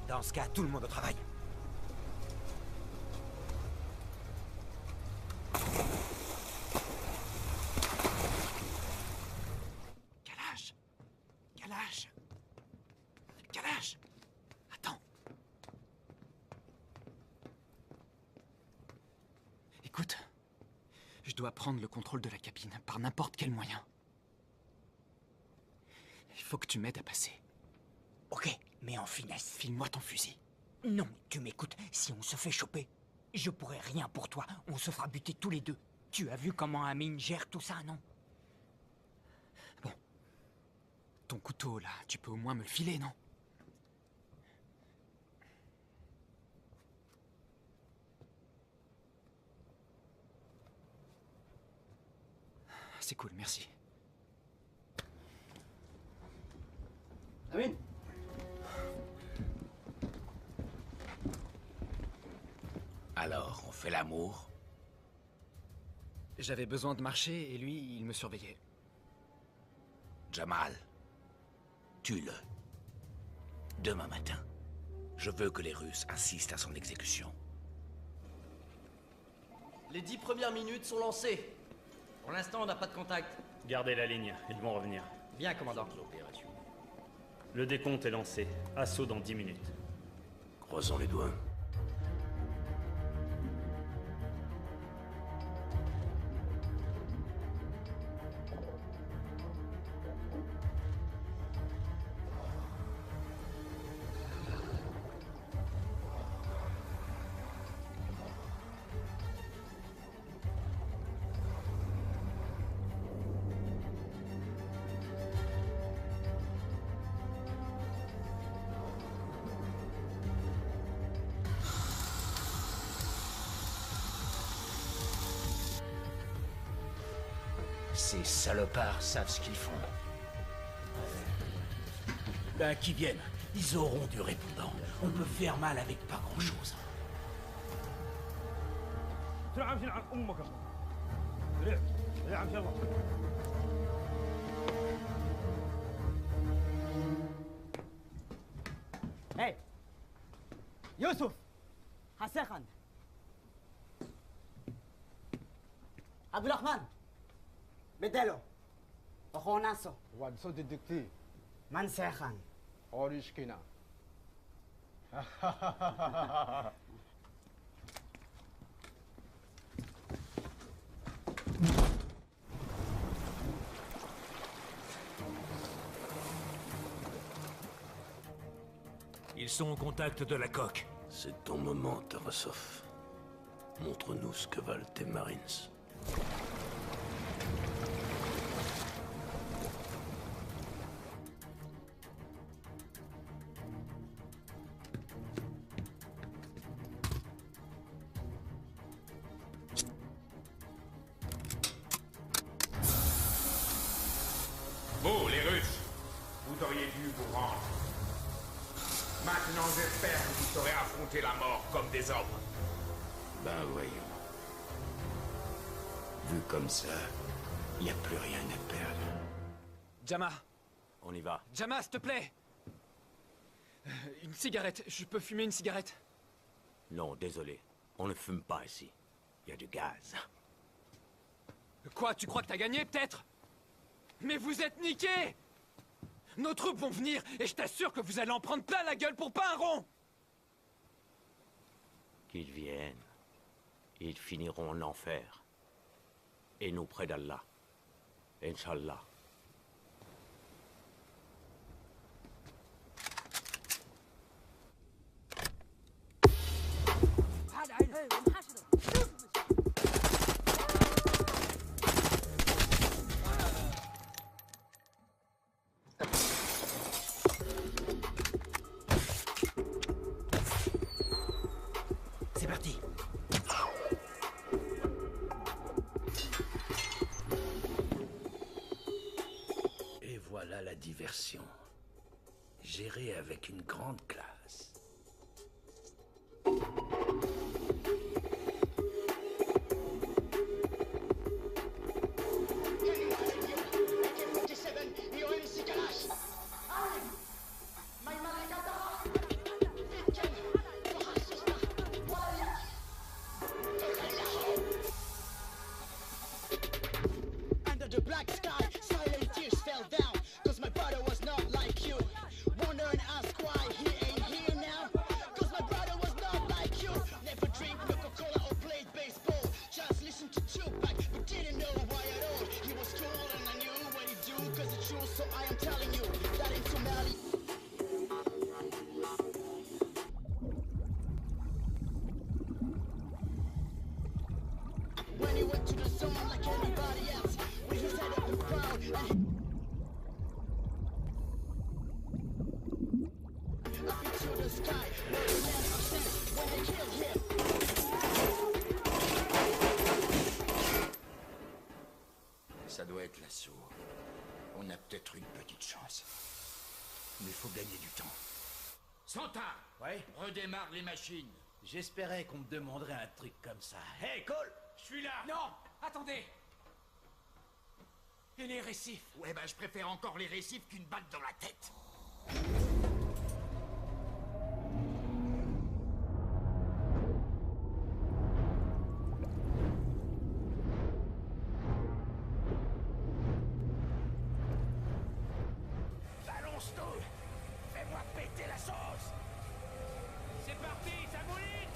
Dans ce cas, tout le monde au travail. Kalash! Kalash! Kalash! Attends. Écoute, je dois prendre le contrôle de la cabine par n'importe quel moyen. Il faut que tu m'aides à passer. Ok, mais en finesse. File-moi ton fusil. Non, tu m'écoutes. Si on se fait choper, je pourrai rien pour toi. On se fera buter tous les deux. Tu as vu comment Amin gère tout ça, non? Bon. Ton couteau, là, tu peux au moins me le filer, non? C'est cool, merci. Amin. Alors, on fait l'amour? J'avais besoin de marcher et lui, il me surveillait. Jamal, tue-le. Demain matin, je veux que les Russes assistent à son exécution. Les 10 premières minutes sont lancées. Pour l'instant, on n'a pas de contact. Gardez la ligne, ils vont revenir. Bien, commandant. Le décompte est lancé. Assaut dans 10 minutes. Croisons les doigts. Ces salopards savent ce qu'ils font. Ben, qu'ils viennent. Ils auront du répondant. On peut faire mal avec pas grand-chose. Hey Youssouf Hassan Khan Abdulrahman Bedelo Ojo Naso Wad so détecté. Mansekhan. Orishkina. Ils sont au contact de la coque. C'est ton moment, Tarasov. Montre-nous ce que valent tes Marines. Vous, les Russes, vous auriez dû vous rendre. Maintenant, j'espère que vous saurez affronter la mort comme des hommes. Ben voyons. Vu comme ça, il n'y a plus rien à perdre. Jama, On y va. Jama, s'il te plaît. Une cigarette, je peux fumer une cigarette? Non, désolé. On ne fume pas ici. Il y a du gaz. Quoi, tu crois que t'as gagné, peut-être? Mais vous êtes niqués! Nos troupes vont venir, et je t'assure que vous allez en prendre plein la gueule pour pas un rond! Qu'ils viennent. Ils finiront en enfer. Et nous près d'Allah. Inch'Allah. C'est parti. Et voilà la diversion. Gérée avec une grande classe. Under the black sky, silent tears fell down. Cause my brother was not like you. Wonder and ask why he ain't here now. Cause my brother was not like you. Never drink Coca-Cola or played baseball. Just listen to Tupac, but didn't know why at all. He was cool and I knew what he'd do. Cause it's true, so I am telling you that in Somali. When he went to the zone like anybody else, when he set up the crowd and he up into the sky, where the man sent when they killed him. Ça doit être l'assaut. On a peut-être une petite chance. Mais il faut gagner du temps. Santa. Ouais. Redémarre les machines. J'espérais qu'on me demanderait un truc comme ça. Hey, Cole, je suis là. Non, attendez. Et les récifs? Ouais, bah je préfère encore les récifs qu'une balle dans la tête. Balance tout. Fais-moi péter la sauce. C'est parti, ça mouline.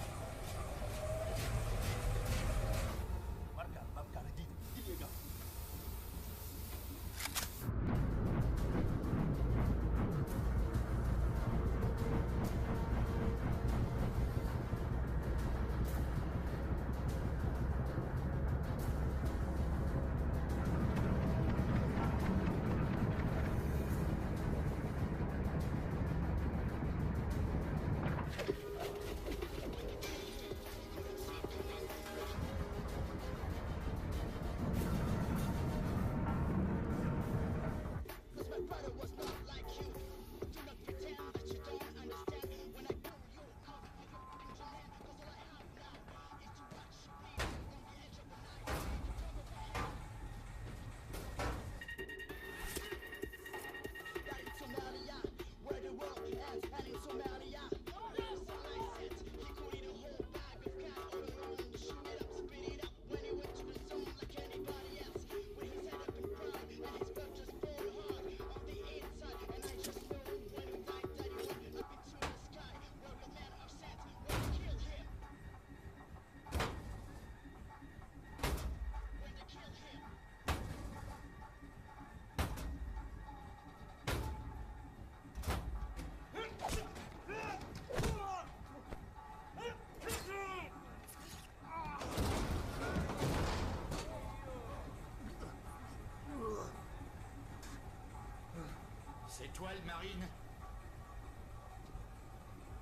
C'est toi le marine?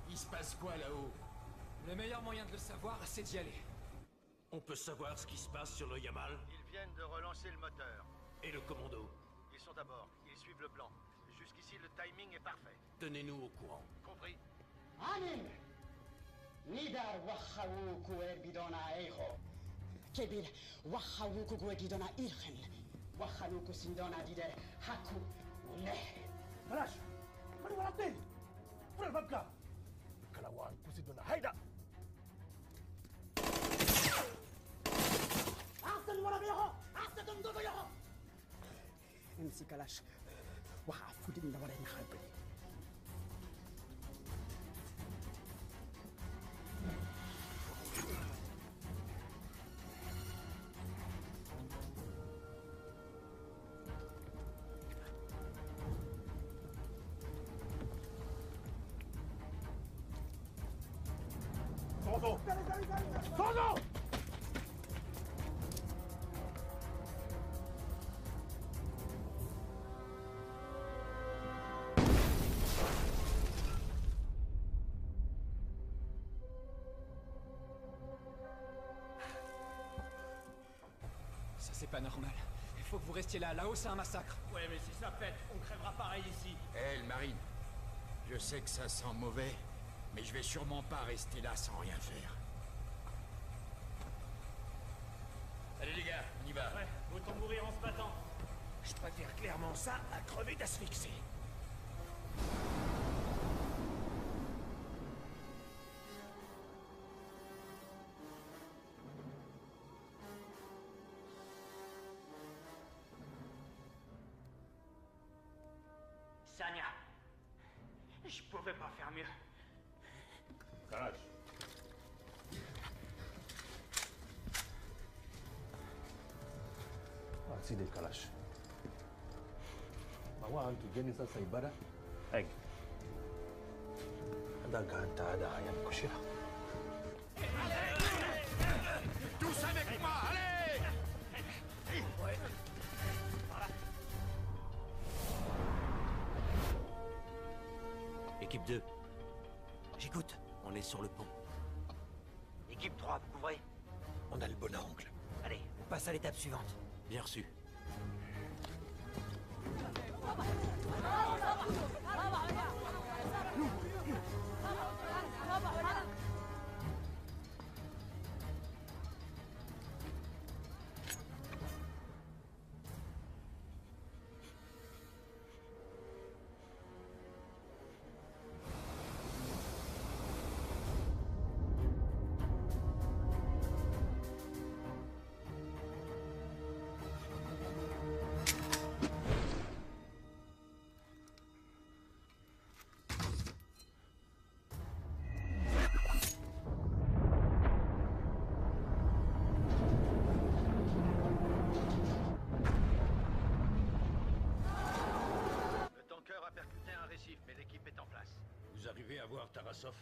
Il se passe quoi là-haut? Le meilleur moyen de le savoir, c'est d'y aller. On peut savoir ce qui se passe sur le Yamal? Ils viennent de relancer le moteur. Et le commando? Ils sont à bord. Ils suivent le plan. Jusqu'ici, le timing est parfait. Tenez-nous au courant. Compris. Anin! Nidar wahawuku e bidona eiho. Kebil wahawuku gue bidona irchen. Wahanuku sindona dider haku ne. Flash! Mani wala tin! Fural babka! Kalawaan ko si Dona Haida! Ahsan wala biyaho! Ahsan dodo yaho! MC Kalash. Wahafudin na wala ni Harbali. Sozo! Sozo! Ça, c'est pas normal. Il faut que vous restiez là. Là-haut, c'est un massacre. Ouais, mais si ça pète, on crèvera pareil ici. Hé, le marine. Je sais que ça sent mauvais, mais je vais sûrement pas rester là sans rien faire. Allez les gars, on y va. Ouais, autant mourir en se battant. Je préfère clairement ça à crever d'asphyxie. Sanya, je pouvais pas faire mieux. Kalash. Sige, Kalash. Mawaan tugyan sa ibada. Egg. Daghan taada ayan ko siya. Tous avec moi, allez! Ouais. Équipe 2. J'écoute. On est sur le pont. Équipe 3, vous couvrez? On a le bon angle. Allez, on passe à l'étape suivante. Bien reçu. Mais l'équipe est en place. Vous arrivez à voir Tarasov?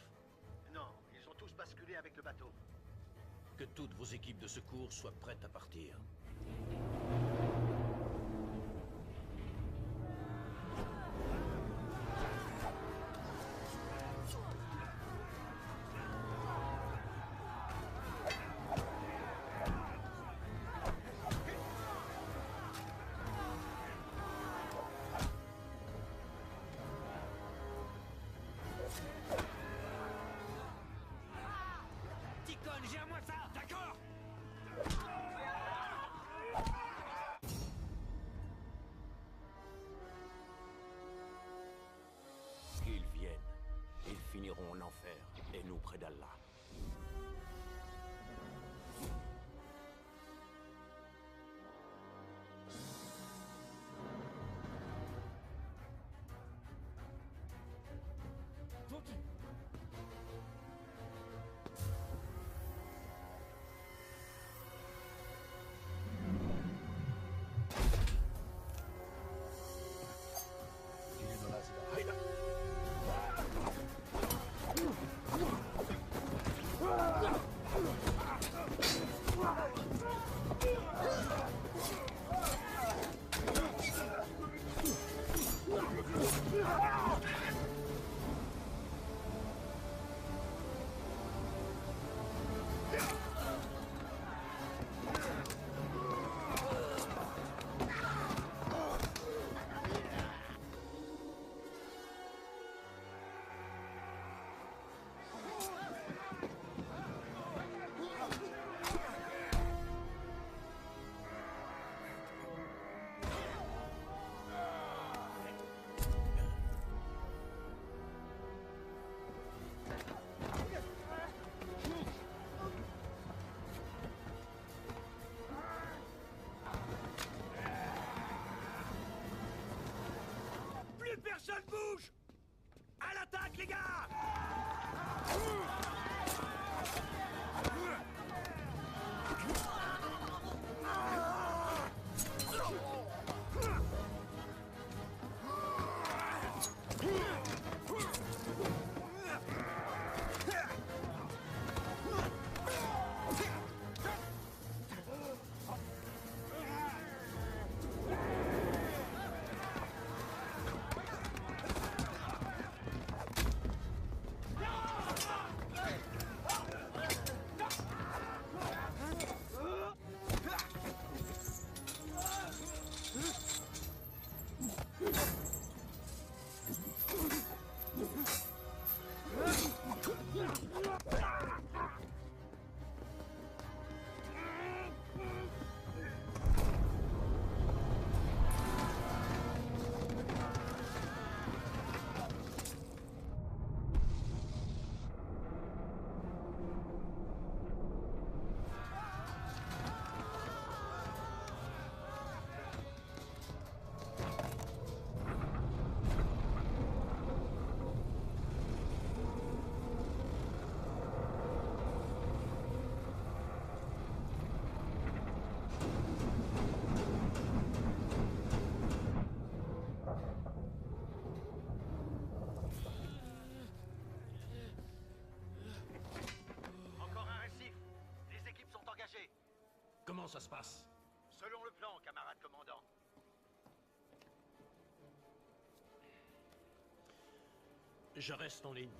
Non, ils ont tous basculé avec le bateau. Que toutes vos équipes de secours soient prêtes à partir. Ticone, gère-moi ça! D'accord! Qu'ils viennent. Ils finiront en enfer, et nous près d'Allah. Personne bouge! À l'attaque, les gars! Comment ça se passe? Selon le plan, camarade commandant. Je reste en ligne.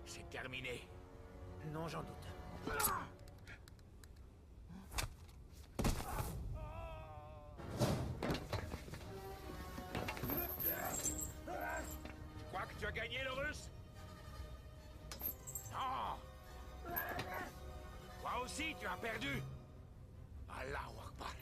C'est terminé. Non, j'en doute. Tu crois que tu as gagné, le russe? Non! Toi aussi, tu as perdu! Allahu Akbar!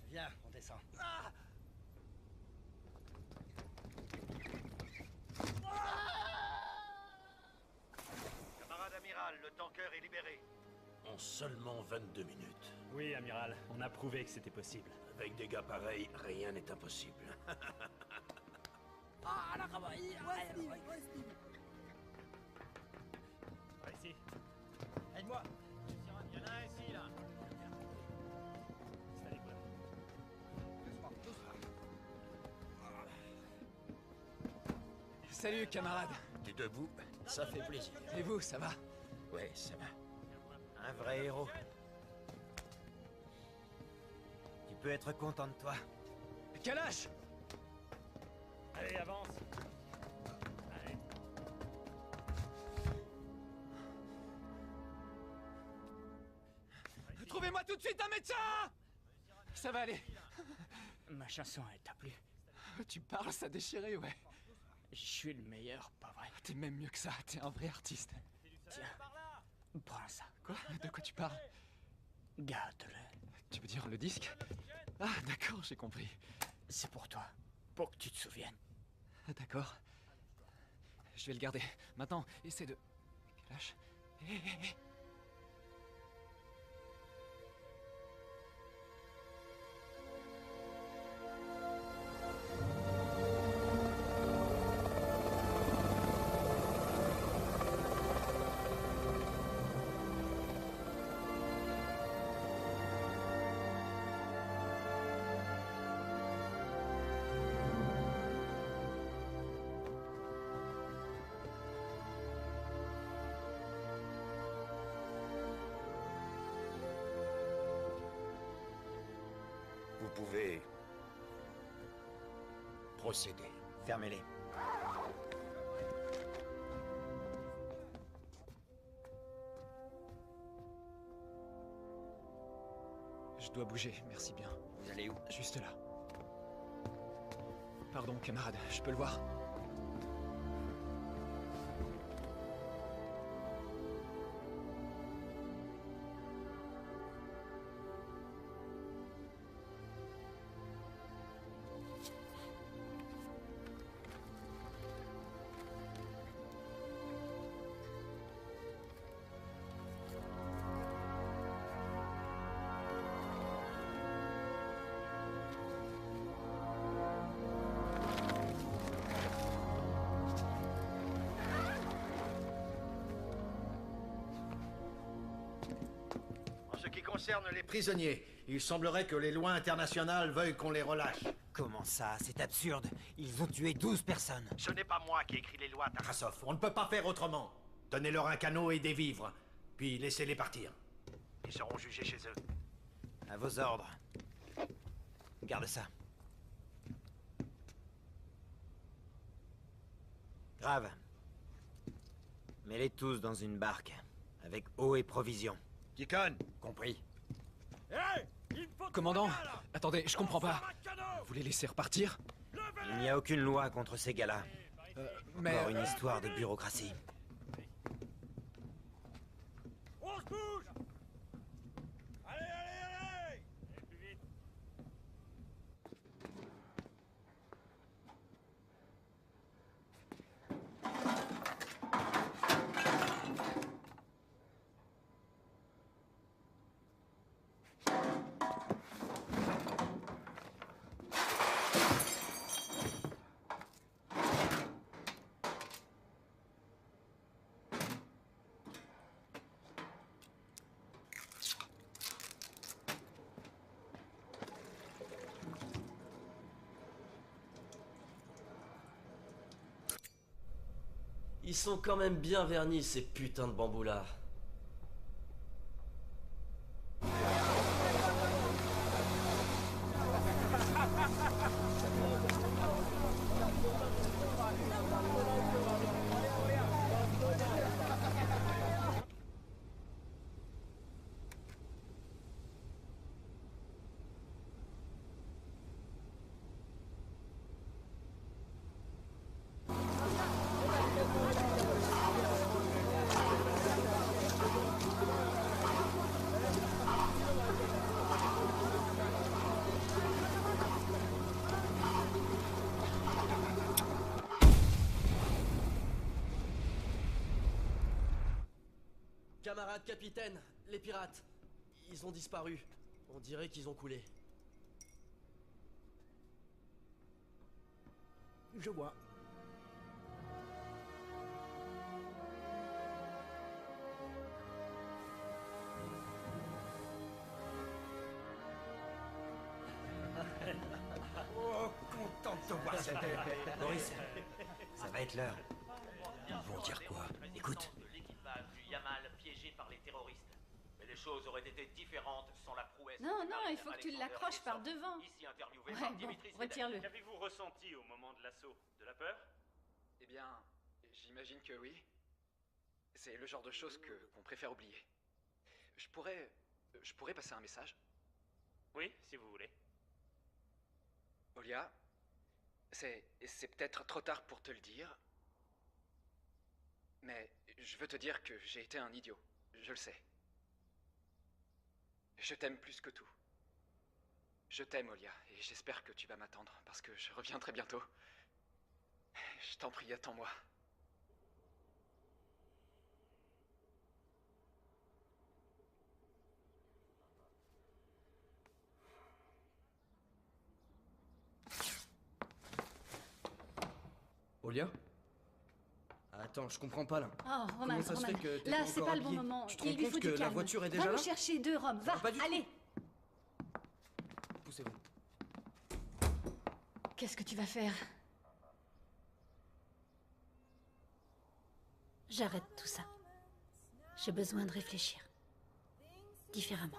Viens, on descend. Camarade amiral, le tanker est libéré. En seulement 22 minutes. Oui, amiral, on a prouvé que c'était possible. Avec des gars pareils, rien n'est impossible. Par ici. Aide-moi. Il y en a un ici, là. Salut, quoi. Doucement, doucement. Salut, camarade. T'es debout? Ça fait plaisir. Et vous, ça va? Ouais, ça va. Un vrai héros. Tu peux être content de toi. Kalash! Allez, avance. Allez. Trouvez-moi tout de suite un médecin! Ça va aller. Ma chanson, elle t'a plu? Tu parles, ça déchiré, ouais. Je suis le meilleur, pas vrai? T'es même mieux que ça, t'es un vrai artiste. Tiens, prends ça. Quoi? De quoi tu parles? Garde-le. Tu veux dire le disque? Ah, d'accord, j'ai compris. C'est pour toi, pour que tu te souviennes. Ah, d'accord. Je vais le garder. Maintenant, essaie de... Lâche. Hé, hé, hé. Vous pouvez procéder. Fermez-les. Je dois bouger, merci bien. Vous allez où? Juste là. Pardon, camarade, je peux le voir? En ce qui concerne les prisonniers, il semblerait que les lois internationales veuillent qu'on les relâche. Comment ça? C'est absurde. Ils ont tué 12 personnes. Ce n'est pas moi qui écris les lois, Tarasov. On ne peut pas faire autrement. Donnez-leur un canot et des vivres, puis laissez-les partir. Ils seront jugés chez eux. À vos ordres. Garde ça. Grave. Mets-les tous dans une barque, avec eau et provisions. Deacon! Compris. Commandant, attendez, je comprends pas. Vous les laissez repartir? Il n'y a aucune loi contre ces gars-là. Mais... Encore une histoire de bureaucratie. On se bouge! Allez, allez, allez! Plus vite! Ils sont quand même bien vernis, ces putains de bambous-là. Camarade capitaine, les pirates, ils ont disparu. On dirait qu'ils ont coulé. Je vois. Oh, content de te voir, c'était... Boris, ça va être l'heure. Ils vont dire quoi? Écoute. De l'équipage du Yamal piégé par les terroristes. Mais les choses auraient été différentes sans la prouesse. Non, non, il faut que tu l'accroches par devant. Ici interviewé Ouais, par bon, Dimitri Zvedek. retire-le. Qu'avez-vous ressenti au moment de l'assaut? De la peur? Eh bien, j'imagine que oui. C'est le genre de choses qu'on préfère oublier. Je pourrais passer un message? Oui, si vous voulez. Olia, c'est peut-être trop tard pour te le dire, mais je veux te dire que j'ai été un idiot, je le sais. Je t'aime plus que tout. Je t'aime, Olia, et j'espère que tu vas m'attendre, parce que je reviens très bientôt. Je t'en prie, attends-moi. Olia? Attends, je comprends pas là. Oh, Roman, Comment ça se fait Roman. que t'es Là, pas c'est encore pas le bon habillé? moment. Tu te Il rends lui compte faut que du la calme. voiture est Va déjà nous là? chercher 2 Rome. Va, Pas du tout. allez. Poussez-vous. Qu'est-ce que tu vas faire? J'arrête tout ça. J'ai besoin de réfléchir. Différemment.